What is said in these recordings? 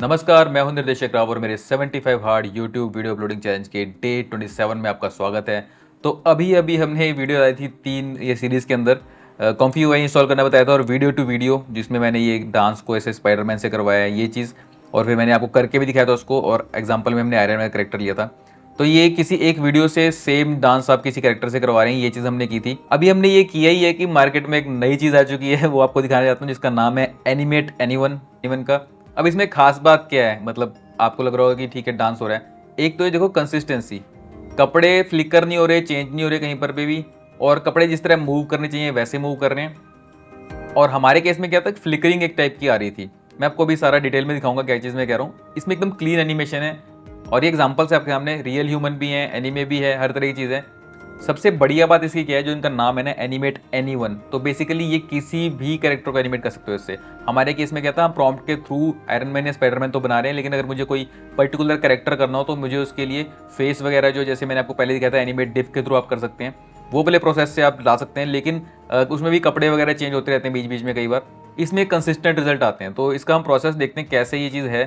नमस्कार, मैं हूं निर्देशक राव और मेरे 75 hard YouTube video uploading challenge के डे 27 में आपका स्वागत है। तो अभी अभी हमने वीडियो आई थी 3 ये सीरीज़ के अंदर कॉम्फी यूआई इंस्टॉल करना बताया था और वीडियो टू वीडियो जिसमें मैंने ये डांस को ऐसे स्पाइडरमैन से करवाया है ये चीज़, और फिर मैंने आपको करके भी दिखाया था उसको, और एग्जाम्पल में हमने आयरन मैन करेक्टर लिया था। तो ये किसी एक वीडियो से सेम डांस आप किसी कैरेक्टर से करवा रहे हैं, ये चीज़ हमने की थी। अभी हमने ये किया ही है कि मार्केट में एक नई चीज़ आ चुकी है, वो आपको दिखाना चाहता हूँ, जिसका नाम है एनिमेट एनीवन एनीवन का। अब इसमें खास बात क्या है, मतलब आपको लग रहा होगा कि ठीक है डांस हो रहा है। एक तो ये देखो कंसिस्टेंसी, कपड़े फ्लिकर नहीं हो रहे, चेंज नहीं हो रहे कहीं पर भी, और कपड़े जिस तरह मूव करने चाहिए वैसे मूव कर रहे हैं। और हमारे केस में क्या था, फ्लिकरिंग एक टाइप की आ रही थी। मैं आपको अभी सारा डिटेल में दिखाऊंगा क्या चीज़ मैं कह रहा हूँ। इसमें एकदम क्लीन एनिमेशन है, और ये एग्जाम्पल्स है आपके सामने, रियल ह्यूमन भी हैं, एनीमे भी है, हर तरह की चीज़ है। सबसे बढ़िया बात इसकी क्या है, जो इनका नाम है ना एनिमेट एनीवन, तो बेसिकली ये किसी भी कैरेक्टर को एनिमेट कर सकते हो इससे। हमारे केस में क्या था, हम प्रॉम्प्ट के थ्रू आयरन मैन या स्पाइडरमैन तो बना रहे हैं, लेकिन अगर मुझे कोई पर्टिकुलर कैरेक्टर करना हो तो मुझे उसके लिए फेस वगैरह, जो जैसे मैंने आपको पहले दिखाया था एनिमेट डिफ के थ्रू आप कर सकते हैं, वो वाले प्रोसेस से आप ला सकते हैं। लेकिन उसमें भी कपड़े वगैरह चेंज होते रहते हैं बीच बीच में कई बार, इसमें कंसिस्टेंट रिजल्ट आते हैं। तो इसका हम प्रोसेस देखते हैं कैसे ये चीज़ है।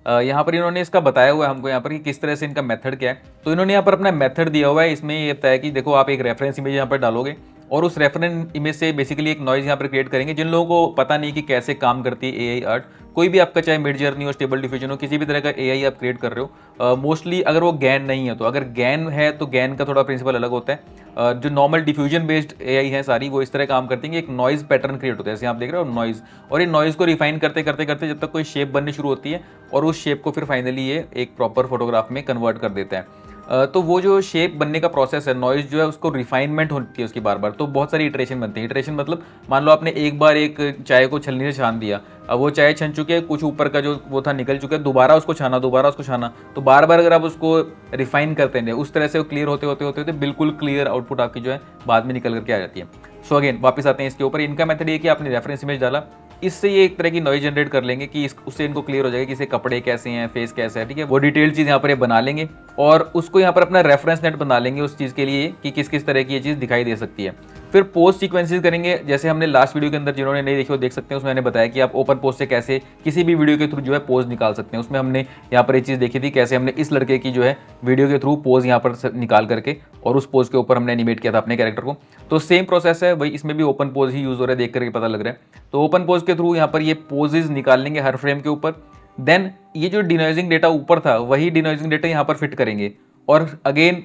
यहाँ पर इन्होंने इसका बताया हुआ है हमको यहाँ पर कि किस तरह से इनका मेथड क्या है। तो इन्होंने यहाँ पर अपना मेथड दिया हुआ है, इसमें ये बताया कि देखो आप एक रेफरेंस इमेज यहाँ पर डालोगे और उस रेफरेंस इमेज से बेसिकली एक नॉइज यहाँ पर क्रिएट करेंगे। जिन लोगों को पता नहीं कि कैसे काम करती है एआई आर्ट, कोई भी आपका चाहे मिड जर्नी हो, स्टेबल डिफ्यूजन हो, किसी भी तरह का एआई आप क्रिएट कर रहे हो, मोस्टली अगर वो गैन नहीं है, तो अगर गैन है तो गैन का थोड़ा प्रिंसिपल अलग होता है। जो नॉर्मल डिफ्यूजन बेस्ड एआई है सारी, वो इस तरह काम करती है कि एक नॉइज पैटर्न क्रिएट होता है, जैसे आप देख रहे हो नॉइज, और ये नॉइज को रिफाइन करते करते करते जब तक कोई शेप बननी शुरू होती है, और उस शेप को फिर फाइनली ये एक प्रॉपर फोटोग्राफ में कन्वर्ट कर देता है। तो वो जो शेप बनने का प्रोसेस है, नॉइज जो है उसको रिफाइनमेंट होती है उसकी बार बार, तो बहुत सारी इटरेशन बनती है। इटरेशन मतलब मान लो आपने एक बार एक चाय को छलनी से छान दिया, अब वो चाय छन चुके हैं, कुछ ऊपर का जो वो था निकल चुका है, दोबारा उसको छाना, दोबारा उसको छाना, तो बार बार अगर आप उसको रिफाइन करते हैं उस तरह से वो क्लियर होते होते होते होते बिल्कुल क्लियर आउटपुट आपकी जो है बाद में निकल करके आ जाती है। सो अगेन वापस आते हैं इसके ऊपर। इनका मेथड ये कि आपने रेफरेंस इमेज डाला, इससे ये एक तरह की नॉइज जनरेट कर लेंगे कि उससे इनको क्लियर हो जाएगा कि इसे कपड़े कैसे हैं, फेस कैसे है, ठीक है। वो डिटेल चीज़ यहाँ पर ये बना लेंगे और उसको यहाँ पर अपना रेफरेंस नेट बना लेंगे उस चीज़ के लिए कि किस किस तरह की ये चीज़ दिखाई दे सकती है। फिर पोस्ट सीक्वेंसेस करेंगे, जैसे हमने लास्ट वीडियो के अंदर, जिन्होंने नहीं देखी वो देख सकते हैं, उसमें मैंने बताया कि आप ओपन पोस्ट से कैसे किसी भी वीडियो के थ्रू जो है पोज निकाल सकते हैं। उसमें हमने यहाँ पर ये चीज़ देखी थी, कैसे हमने इस लड़के की जो है वीडियो के थ्रू पोज यहाँ पर निकाल करके और उस पोज के ऊपर हमने एनिमेट किया था अपने कैरेक्टर को। तो सेम प्रोसेस है वही, इसमें भी ओपन पोज ही यूज़ हो रहा है, देख करके पता लग रहा है। तो ओपन पोज के थ्रू यहाँ पर ये पोजेज निकाल लेंगे हर फ्रेम के ऊपर। देन ये जो डिनोइजिंग डेटा ऊपर था, वही डिनोइजिंग डेटा यहाँ पर फिट करेंगे और अगेन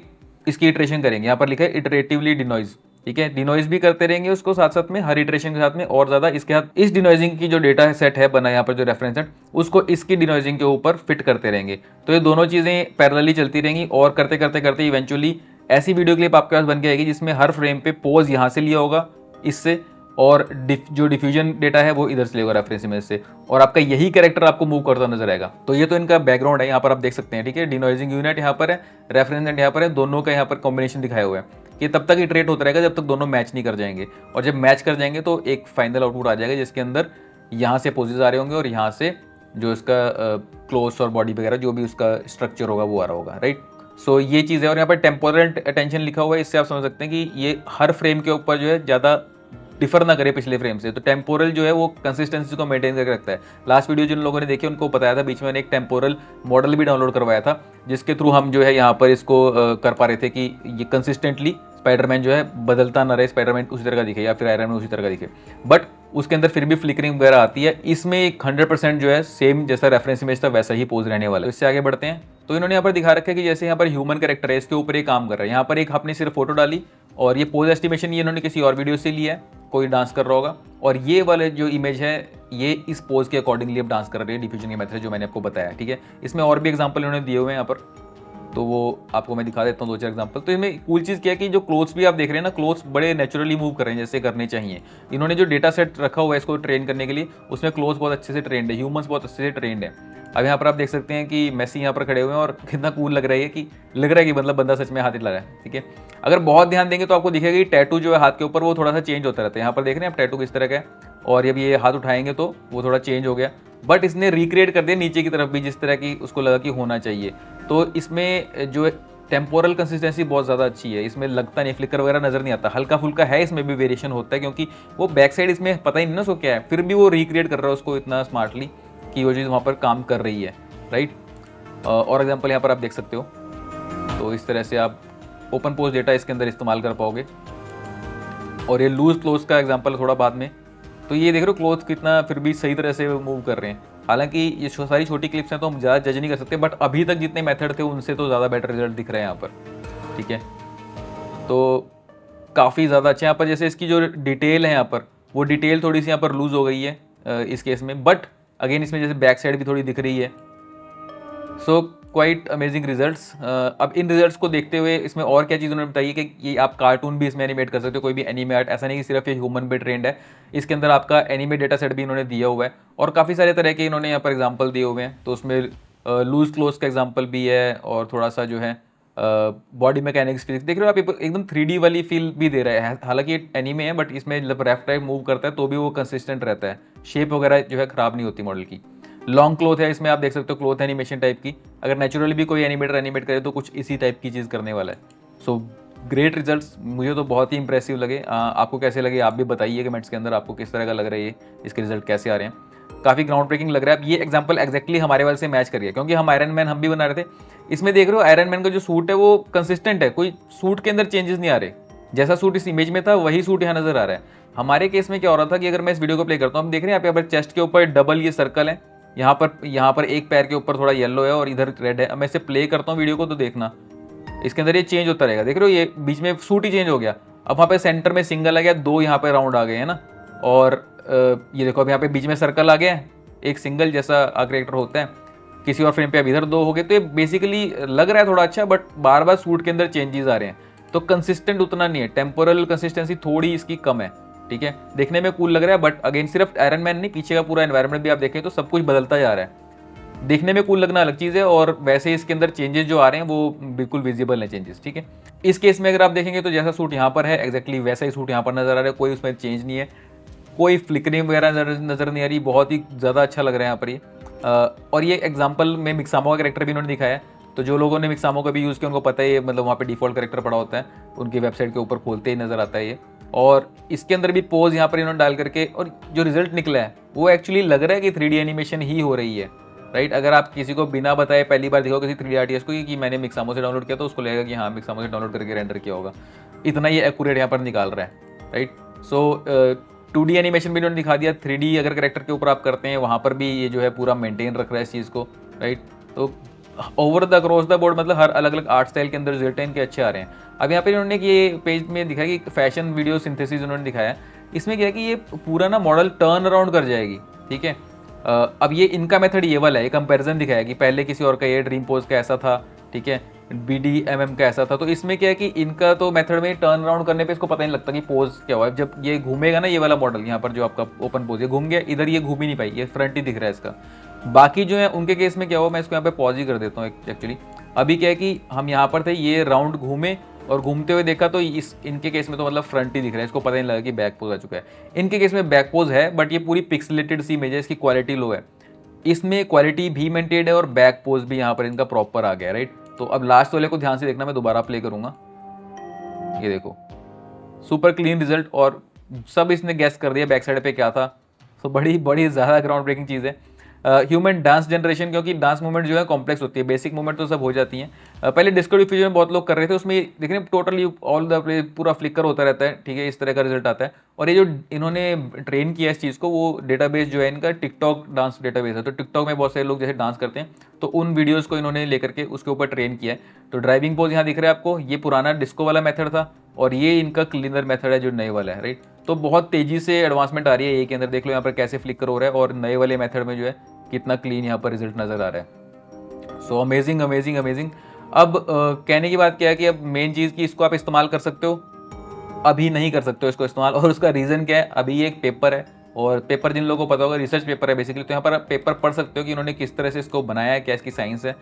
इसकी इटरेशन करेंगे। यहाँ पर लिखा है इटरेटिवली डिनोइज, ठीक है। डिनोइज भी करते रहेंगे उसको साथ साथ में, हर इटरेशन के साथ में, और ज़्यादा इसके साथ इस डिनोइजिंग की जो डेटा सेट है बना यहाँ पर जो रेफरेंस सेट, उसको इसकी डिनोइजिंग के ऊपर फिट करते रहेंगे। तो ये दोनों चीज़ें पैरेलली चलती रहेंगी और करते करते करते इवेंचुअली ऐसी वीडियो क्लिप आपके पास बन के आएगी जिसमें हर फ्रेम पे पोज यहाँ से लिया होगा इससे, और जो डिफ्यूजन डेटा है वो इधर से लेगा रेफरेंस इमेज से, और आपका यही कैरेक्टर आपको मूव करता नजर आएगा। तो ये तो इनका बैकग्राउंड है, यहाँ पर आप देख सकते हैं, ठीक है। डिनोइजिंग यूनिट यहाँ पर है, रेफरेंस नेट यहाँ पर है, दोनों का यहाँ पर कॉम्बिनेशन दिखाया हुआ है कि तब तक इटरेट होता रहेगा जब तक दोनों मैच नहीं कर जाएंगे, और जब मैच कर जाएंगे तो एक फाइनल आउटपुट आ जाएगा जिसके अंदर यहाँ से पोजेज आ रहे होंगे और यहाँ से जो इसका क्लोथ्स और बॉडी वगैरह जो भी उसका स्ट्रक्चर होगा वो आ रहा होगा, राइट। सो ये चीज़ है। और यहाँ पर टेम्पोरल अटेंशन लिखा हुआ है, इससे आप समझ सकते हैं कि ये हर फ्रेम के ऊपर जो है ज़्यादा डिफर ना करे पिछले फ्रेम से। तो टेम्पोरल जो है वो कंसिस्टेंसी को मेंटेन करके रखता है। लास्ट वीडियो जिन लोगों ने देखी उनको बताया था, बीच में मैंने एक टेम्पोरल मॉडल भी डाउनलोड करवाया था, जिसके थ्रू हम जो है यहाँ पर इसको कर पा रहे थे कि ये कंसिस्टेंटली स्पाइडरमैन जो है बदलता ना रहे, स्पाइडरमैन उसी तरह का दिखे या फिर आयरन मैन उसी तरह का दिखे, बट उसके अंदर फिर भी फ्लिकरिंग वगैरह आती है। इसमें एक 100% जो है सेम जैसा रेफरेंस इमेज था वैसा ही पोज रहने वाला है। इससे आगे बढ़ते हैं। तो इन्होंने यहाँ पर दिखा रखा है कि जैसे यहाँ पर ह्यूमन कैरेक्टर है, इसके ऊपर ये काम कर रहा है। यहाँ पर एक आपने सिर्फ फोटो डाली और ये पोज एस्टिमेशन ये इन्होंने किसी और वीडियो से लिया है, कोई डांस कर रहा होगा, और ये वाले जो इमेज है ये इस पोज के अकॉर्डिंगली अब डांस कर रही है डिफ्यूजन के मेथड जो मैंने आपको बताया, ठीक है। इसमें और भी एग्जांपल इन्होंने दिए हुए हैं यहाँ पर, तो वो आपको मैं दिखा देता हूँ 2-4 एग्जांपल। तो इसमें कूल चीज़ क्या है कि जो क्लोथ्स भी आप देख रहे हैं ना, क्लोथ्स बड़े नेचुरली मूव कर रहे हैं जैसे करने चाहिए। इन्होंने जो डेटा सेट रखा हुआ है इसको ट्रेन करने के लिए, उसमें क्लोथ्स बहुत अच्छे से ट्रेंड है, ह्यूमंस बहुत अच्छे से ट्रेंड है। अब यहाँ पर आप देख सकते हैं कि मेसी यहाँ पर खड़े हुए हैं और कितना कूल लग रहा है कि मतलब बंदा सच में हाथ हिला रहा है, ठीक है। अगर बहुत ध्यान देंगे तो आपको दिखेगा कि टैटू जो है हाथ के ऊपर वो थोड़ा सा चेंज होता रहता है। यहाँ पर देख रहे हैं आप टैटू किस तरह का है, और जब ये हाथ उठाएंगे तो वो थोड़ा चेंज हो गया, बट इसने रिक्रिएट कर दिया नीचे की तरफ भी जिस तरह की उसको लगा कि होना चाहिए। तो इसमें जो टेम्पोरल कंसिस्टेंसी बहुत ज़्यादा अच्छी है, इसमें लगता नहीं, फ्लिकर वगैरह नज़र नहीं आता, हल्का फुल्का है इसमें भी वेरिएशन होता है क्योंकि वो बैक साइड इसमें पता ही नहीं ना उसको क्या है, फिर भी वो रिक्रिएट कर रहा है उसको इतना स्मार्टली। कि वो चीज़ वहाँ पर काम कर रही है, राइट। और एग्जांपल यहाँ पर आप देख सकते हो, तो इस तरह से आप ओपन पोस्ट डेटा इसके अंदर इस्तेमाल कर पाओगे। और ये लूज क्लोज का एग्जांपल थोड़ा बाद में, तो ये देख रहे हो क्लोथ कितना फिर भी सही तरह से मूव कर रहे हैं। हालांकि ये सारी छोटी क्लिप्स हैं तो हम ज़्यादा जज नहीं कर सकते, बट अभी तक जितने मेथड थे उनसे तो ज़्यादा बेटर रिजल्ट दिख रहे हैं यहाँ पर, ठीक है। तो काफ़ी ज़्यादा अच्छे यहाँ पर, जैसे इसकी जो डिटेल है यहाँ पर, वो डिटेल थोड़ी सी यहाँ पर लूज हो गई है इस केस में, बट अगेन इसमें जैसे बैक साइड भी थोड़ी दिख रही है। So quite amazing results. अब इन रिजल्ट्स को देखते हुए इसमें और क्या चीज़ उन्होंने बताई कि ये आप कार्टून भी इसमें एनिमेट कर सकते हो, कोई भी एनिमे आर्ट, ऐसा नहीं कि सिर्फ ये ह्यूमन पे ट्रेंड है, इसके अंदर आपका एनिमे डेटा सेट भी इन्होंने दिया हुआ है और काफ़ी सारे तरह के इन्होंने यहाँ पर एग्जाम्पल दिए हुए हैं। तो उसमें लूज क्लोज का एग्जाम्पल भी है और थोड़ा सा जो है बॉडी मैकेनिक्स फिजिक्स देख रहे हो आप, एकदम 3D वाली फील भी दे रहा है। हालांकि ये एनीमे है बट इसमें जब लेफ्ट राइट मूव करता है तो भी वो कंसिस्टेंट रहता है, शेप वगैरह जो है ख़राब नहीं होती मॉडल की। लॉन्ग क्लोथ है, इसमें आप देख सकते हो क्लोथ एनिमेशन टाइप की, अगर नेचुरली भी कोई एनिमेटर एनिमेट करे तो कुछ इसी टाइप की चीज़ करने वाला है। सो ग्रेट रिजल्ट्स, मुझे तो बहुत ही इंप्रेसिव लगे। आपको कैसे लगे आप भी बताइए कमेंट्स के अंदर, आपको किस तरह का लग रहा है ये, इसके रिजल्ट कैसे आ रहे हैं। काफ़ी ग्राउंड ब्रेकिंग लग रहा है। अब ये एग्जांपल एग्जैक्टली हमारे वाले से मैच करिए, क्योंकि हम आयरन मैन हम भी बना रहे थे। इसमें देख रहे हो आयरन मैन का जो सूट है वो कंसिस्टेंट है, कोई सूट के अंदर चेंजेस नहीं आ रहे, जैसा सूट इस इमेज में था वही सूट यहाँ नजर आ रहा है। हमारे केस में क्या हो रहा था कि अगर मैं इस वीडियो को प्ले करता हूँ, हम देख रहे हैं यहाँ पर चेस्ट के ऊपर डबल ये सर्कल है, यहाँ पर एक पैर के ऊपर थोड़ा येलो है और इधर रेड है। अब मैं इसे प्ले करता हूँ वीडियो को तो देखना इसके अंदर ये चेंज होता रहेगा। देख रहे हो ये बीच में सूट ही चेंज हो गया, अब वहाँ पे सेंटर में सिंगल आ गया, दो यहाँ पे राउंड आ गए हैं ना, और ये देखो अब यहाँ पे बीच में सर्कल आ गया है, एक सिंगल जैसा कैरेक्टर होता है, किसी और फ्रेम पे अब इधर दो हो गए। तो ये बेसिकली लग रहा है थोड़ा अच्छा, बट बार बार सूट के अंदर चेंजेस आ रहे हैं तो कंसिस्टेंट उतना नहीं है, टेम्पोरल कंसिस्टेंसी थोड़ी इसकी कम है, ठीक है। देखने में कूल लग रहा है बट अगेन सिर्फ आयरन मैन नहीं, पीछे का पूरा एनवायरनमेंट भी आप देखें तो सब कुछ बदलता जा रहा है। देखने में कूल लगना अलग चीज़ है और वैसे इसके अंदर चेंजेस जो आ रहे हैं वो बिल्कुल विजिबल है चेंजेस, ठीक है। इस केस में अगर आप देखेंगे तो जैसा सूट यहाँ पर है एग्जैक्टली वैसा ही सूट यहाँ पर नजर आ रहा है, कोई उसमें चेंज नहीं है, कोई फ्लिकरिंग वगैरह नजर नहीं आ रही, बहुत ही ज़्यादा अच्छा लग रहा है यहाँ पर ये। और ये एग्जाम्पल में मिक्सामो का कैरेक्टर भी इन्होंने दिखाया है, तो जो लोगों ने मिक्सामो का भी यूज़ किया उनको पता है, मतलब वहाँ पे डिफॉल्ट कैरेक्टर पड़ा होता है, उनकी वेबसाइट के ऊपर खोलते ही नजर आता है ये। और इसके अंदर भी पोज यहाँ पर इन्होंने डाल करके, और जो रिजल्ट निकला है वो एक्चुअली लग रहा है कि 3D एनिमेशन ही हो रही है, राइट। अगर आप किसी को बिना बताए पहली बार दिखाओ किसी 3D आर्टिस्ट को कि मैंने मिक्सामो से डाउनलोड किया तो उसको लगेगा कि हाँ मिक्सामो से डाउनलोड करके रेंडर किया होगा, इतना ये एक्यूरेट यहाँ पर निकाल रहा है, राइट। सो 2D एनिमेशन भी इन्होंने दिखा दिया, 3D अगर करेक्टर के ऊपर आप करते हैं वहाँ पर भी ये जो है पूरा मेंटेन रख रहा है इस चीज़ को, राइट। तो over the cross the board मतलब हर अलग अलग आर्ट स्टाइल के अंदर रिजल्ट इनके अच्छे आ रहे हैं। अब यहाँ पे इन्होंने ये पेज में दिखाया कि फैशन वीडियो सिंथेसिस उन्होंने दिखाया, इसमें क्या है कि ये पूरा ना मॉडल टर्न अराउंड कर जाएगी, ठीक है। अब ये इनका मेथड ये वाला है, ये कंपैरिजन दिखाया कि पहले किसी और का ये ड्रीम पोज का ऐसा था, ठीक है, BDMM का ऐसा था। तो इसमें क्या है कि इनका तो मेथड में टर्न अराउंड करने पे इसको पता नहीं लगता कि पोज क्या हुआ है। जब ये घूमेगा ना ये वाला मॉडल, यहाँ पर जो आपका ओपन पोज, ये घूम गया, इधर ये घूम ही नहीं पाई, ये फ्रंट ही दिख रहा है इसका। बाकी जो है उनके केस में क्या हुआ, मैं इसको यहाँ पे पॉज ही कर देता हूँ एक्चुअली। अभी क्या है कि हम यहाँ पर थे, ये राउंड घूमे और घूमते हुए देखा तो इनके केस में तो मतलब फ्रंट ही दिख रहा है, इसको पता नहीं लगा कि बैक पोज आ चुका है। इनके केस में बैक पोज है बट ये पूरी पिक्सलेटेड सी इमेज है, इसकी क्वालिटी लो है, इसमें क्वालिटी भी मेंटेन्ड है और बैक पोज भी यहाँ पर इनका प्रॉपर आ गया, राइट। तो अब लास्ट वाले को ध्यान से देखना, मैं दोबारा प्ले करूंगा, ये देखो सुपर क्लीन रिजल्ट और सब इसने गैस कर दिया बैक साइड पे क्या था। तो बड़ी बड़ी ज़्यादा ग्राउंड ब्रेकिंग चीज़ है। ह्यूमन डांस जनरेशन, क्योंकि डांस मूवमेंट जो है कॉम्प्लेक्स होती है, बेसिक मूवमेंट तो सब हो जाती हैं। पहले डिस्को डिफ्यूजन में बहुत लोग कर रहे थे, उसमें देख रहे हैं टोटली ऑल द पूरा फ्लिकर होता रहता है, ठीक है, इस तरह का रिजल्ट आता है। और ये जो इन्होंने ट्रेन किया इस चीज़ को, वो डेटाबेस जो है इनका टिकटॉक डांस डेटाबेस है। तो टिकटॉक में बहुत सारे लोग जैसे डांस करते हैं तो उन वीडियोज़ को इन्होंने लेकर के उसके ऊपर ट्रेन किया है। तो ड्राइविंग पोज यहाँ दिख रहा है आपको, ये पुराना डिस्को वाला मेथड था और ये इनका क्लीनर मेथड है जो नए वाला है, राइट। तो बहुत तेज़ी से एडवांसमेंट आ रही है ये के अंदर, देख लो यहाँ पर कैसे फ्लिकर हो रहा है और नए वाले मेथड में जो है कितना क्लीन यहाँ पर रिजल्ट नज़र आ रहा है। So amazing amazing amazing. अब कहने की बात क्या है कि अब मेन चीज़ कि इसको आप इस्तेमाल कर सकते हो, अभी नहीं कर सकते हो इसको इस्तेमाल, और उसका रीज़न क्या है, अभी ये एक पेपर है और पेपर जिन लोगों को पता होगा रिसर्च पेपर है बेसिकली, तो यहाँ पर आप पेपर पढ़ सकते हो कि इन्होंने किस तरह से इसको बनाया है, क्या इसकी साइंस है।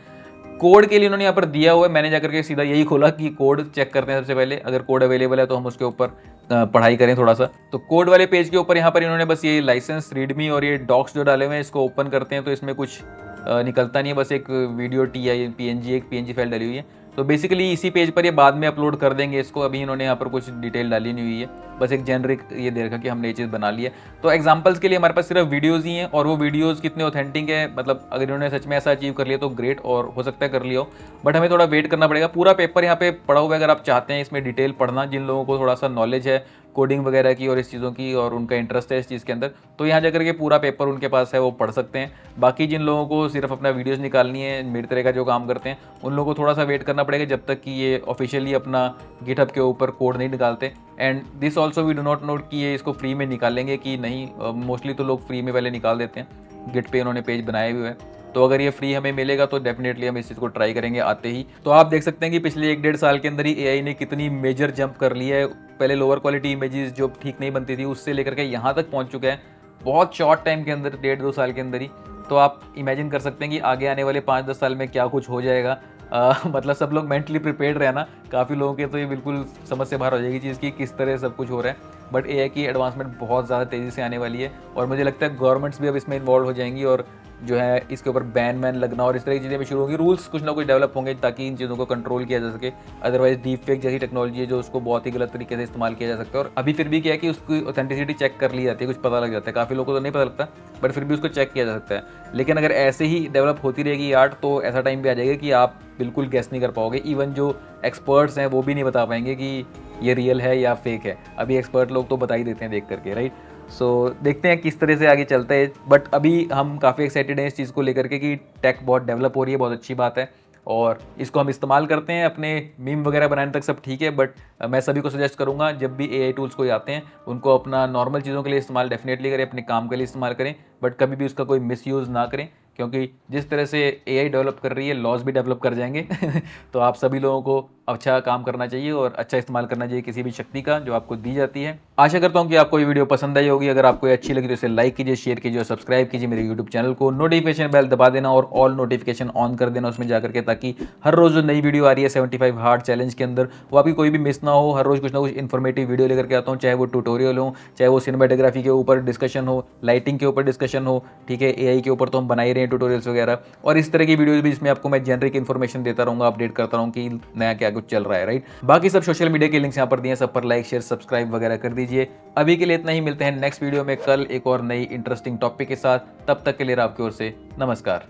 कोड के लिए इन्होंने यहाँ पर दिया हुआ है, मैंने जाकर के सीधा यही खोला कि कोड चेक करते हैं सबसे पहले, अगर कोड अवेलेबल है तो हम उसके ऊपर पढ़ाई करें थोड़ा सा। तो कोड वाले पेज के ऊपर यहाँ पर इन्होंने बस ये लाइसेंस रीडमी और ये डॉक्स जो डाले हुए हैं, इसको ओपन करते हैं तो इसमें कुछ निकलता नहीं है, बस एक वीडियो PNG एक PNG फाइल डली हुई है। तो बेसिकली इसी पेज पर ये बाद में अपलोड कर देंगे इसको, अभी इन्होंने यहाँ पर कुछ डिटेल डाली नहीं हुई है, बस एक जेनरिक ये दे रखा कि हमने ये चीज़ बना ली है। तो एग्जांपल्स के लिए हमारे पास सिर्फ वीडियोस ही हैं, और वो वीडियोस कितने ऑथेंटिक है, मतलब अगर इन्होंने सच में ऐसा अचीव कर लिया तो ग्रेट, और हो सकता है कर लिया हो, बट हमें थोड़ा वेट करना पड़ेगा। पूरा पेपर यहाँ पे पढ़ा हुआ है, अगर आप चाहते हैं इसमें डिटेल पढ़ना, जिन लोगों को थोड़ा सा नॉलेज है कोडिंग वगैरह की और इस चीज़ों की, और उनका इंटरेस्ट है इस चीज़ के अंदर, तो यहाँ जाकर के पूरा पेपर उनके पास है, वो पढ़ सकते हैं। बाकी जिन लोगों को सिर्फ अपना वीडियोस निकालनी है, मेरी तरह का जो काम करते हैं, उन लोगों को थोड़ा सा वेट करना पड़ेगा जब तक कि ये ऑफिशियली अपना गिटहब के ऊपर कोड नहीं निकालते। And this also we do not note कि ये इसको फ्री में निकालेंगे कि नहीं, मोस्टली तो लोग फ्री में पहले निकाल देते हैं, गिट पे उन्होंने पेज बनाए हुए हैं। तो अगर ये फ्री हमें मिलेगा तो डेफिनेटली हम इस चीज़ को ट्राई करेंगे आते ही। तो आप देख सकते हैं कि पिछले 1-1.5 साल के अंदर ही एआई ने कितनी मेजर जंप कर लिया है। पहले लोअर क्वालिटी इमेजेस जो ठीक नहीं बनती थी उससे लेकर के यहाँ तक पहुँच चुका है बहुत शॉर्ट टाइम के अंदर, 1.5-2 साल के अंदर ही। तो आप इमेजिन कर सकते हैं कि आगे आने वाले 5-10 साल में क्या कुछ हो जाएगा। मतलब सब लोग मेंटली प्रिपेयर्ड रहना, काफ़ी लोगों के तो ये बिल्कुल समझ से बाहर हो जाएगी चीज़ की किस तरह सब कुछ हो रहा है। बट एआई की एडवांसमेंट बहुत ज़्यादा तेज़ी से आने वाली है, और मुझे लगता है गवर्नमेंट्स भी अब इसमें इन्वॉल्व हो जाएंगी, और जो है इसके ऊपर बैन वैन लगना और इस तरह की चीज़ें भी शुरू होंगी। रूल्स कुछ ना कुछ डेवलप होंगे ताकि इन चीज़ों को कंट्रोल किया जा सके। अदरवाइज डीप फेक जैसी टेक्नोलॉजी है जो उसको बहुत ही गलत तरीके से इस्तेमाल किया जा सकता है, और अभी फिर भी क्या है कि उसकी ऑथेंटिसिटी चेक कर ली जाती है, कुछ पता लग जाता है। काफ़ी लोगों को तो नहीं पता लगता, बट फिर भी उसको चेक किया जा सकता है। लेकिन अगर ऐसे ही डेवलप होती रहेगी आर्ट, तो ऐसा टाइम भी आ जाएगा कि आप बिल्कुल गेस नहीं कर पाओगे। इवन जो एक्सपर्ट्स हैं वो भी नहीं बता पाएंगे कि ये रियल है या फेक है। अभी एक्सपर्ट लोग तो बता ही देते हैं देख करके, राइट। सो देखते हैं किस तरह से आगे चलता है। बट अभी हम काफ़ी एक्साइटेड हैं इस चीज़ को लेकर के कि टेक बहुत डेवलप हो रही है, बहुत अच्छी बात है, और इसको हम इस्तेमाल करते हैं अपने मीम वगैरह बनाने तक, सब ठीक है। बट मैं सभी को सजेस्ट करूंगा जब भी एआई टूल्स कोई आते हैं उनको अपना नॉर्मल चीज़ों के लिए इस्तेमाल डेफिनेटली करें, अपने काम के लिए इस्तेमाल करें, बट कभी भी उसका कोई मिसयूज़ ना करें, क्योंकि जिस तरह से एआई डेवलप कर रही है लॉज भी डेवलप कर जाएंगे। तो आप सभी लोगों को अच्छा काम करना चाहिए और अच्छा इस्तेमाल करना चाहिए किसी भी शक्ति का जो आपको दी जाती है। आशा करता हूँ कि आपको ये वीडियो पसंद आई होगी। अगर आपको ये अच्छी लगी तो इसे लाइक कीजिए, शेयर कीजिए और सब्सक्राइब कीजिए मेरे यूट्यूब चैनल को। नोटिफिकेशन बेल दबा देना और ऑल नोटिफिकेशन ऑन कर देना उसमें जाकर के, ताकि हर रोज़ जो नई वीडियो आ रही है 75 हार्ड चैलेंज के अंदर वो आपकी कोई भी मिस ना हो। हर रोज़ कुछ ना कुछ इन्फॉर्मेटिव वीडियो लेकर के आता हूँ, चाहे वो ट्यूटोरियल हो, चाहे वो सिनेमेटोग्राफी के ऊपर डिस्कशन हो, लाइटिंग के ऊपर डिस्कशन हो, ठीक है, एआई के ऊपर तो हम बना ही रहे हैं ट्यूटोरियल्स वगैरह, और इस तरह की वीडियोज भी जिसमें आपको मैं जेनरिक इन्फॉर्मेशन देता रहूँगा, अपडेट करता रहूँ कि नया क्या कुछ चल रहा है, राइट। बाकी सब सोशल मीडिया के लिंक्स यहाँ पर दिए हैं, सब पर लाइक शेयर सब्सक्राइब वगैरह कर दीजिए। अभी के लिए इतना ही, मिलते हैं नेक्स्ट वीडियो में कल एक और नई इंटरेस्टिंग टॉपिक के साथ। तब तक के लिए आपकी ओर से नमस्कार।